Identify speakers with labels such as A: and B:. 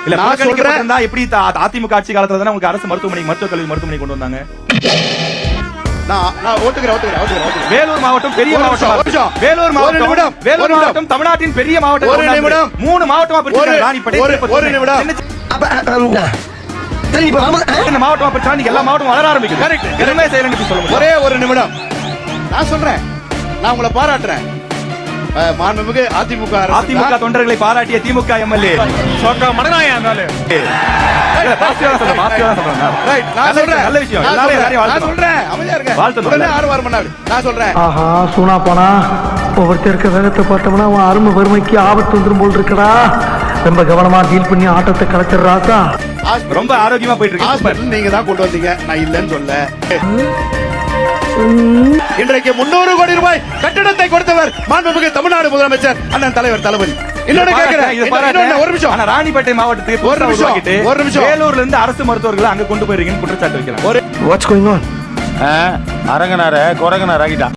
A: இல்ல புறக்கணிக்கப்பட்டிருந்தா எப்படி அதிமுக ஆட்சி காலத்துல தானே உங்களுக்கு அரசு மருத்துவக் கல்வி மருத்துவமனை கொண்டு வந்தாங்க.
B: நான் ஒத்துக்கிறேன்.
A: வேலூர் மாவட்டம் பெரிய மாவட்டம். வேலூர் மாவட்டம் தமிழ்நாட்டின் பெரிய மாவட்டம்.
B: ஒரு நிமிடம்.
A: 3 மாவட்டமா பிரிச்சாங்க. ராணிப்பேட்டை,
B: ஒரு நிமிடம்.
A: இந்த மாவட்டமா பிரிச்சா நீங்க எல்லா மாவட்டமும் வளர ஆரம்பிக்கும். கரெக்ட். எதுவுமே செய்யலன்னு சொல்லுங்க.
B: ஒரே ஒரு நிமிடம். நான் சொல்றேன், நான் உங்களை பாராட்டுறேன். மாண்புமிகு அதிமுக
A: தொண்டர்களை பாராட்டிய திமுக எம்எல்ஏ
C: ஒவ்வொருத்தருக்க வேகத்தை பார்த்தோம்னா அவன் அருமை வறுமைக்கு ஆபத்து வந்துடும் போல் இருக்கடா. ரொம்ப கவனமா டீல் பண்ணி ஆட்டத்தை கலைச்சிடுறாக்கா.
A: ரொம்ப ஆரோக்கியமா போயிட்டு இருக்கு.
B: நீங்க தான் கொண்டு வந்தீங்க, நான் இல்லைன்னு சொல்ல. இன்றைக்கு 300 கோடி ரூபாய் கட்டடத்தை கொடுத்தவர் மாண்புமிகு தமிழ்நாடு முதலமைச்சர் அண்ணன் தலைவர் தளபதி. இன்னொன்னு கேக்குறேன், ஒரு நிமிஷம்.
A: ராணிப்பேட்டை மாவட்டத்துக்கு ஒரு நிமிஷம். வேலூர்ல இருந்து அரசு மருத்துவர்களை அங்க கொண்டு போயிருக்கீங்கன்னு குற்றச்சாட்டு வைக்கலாம்.
C: What's going on?
D: அரங்கனார குரங்கனார் ஆகிட்டான்.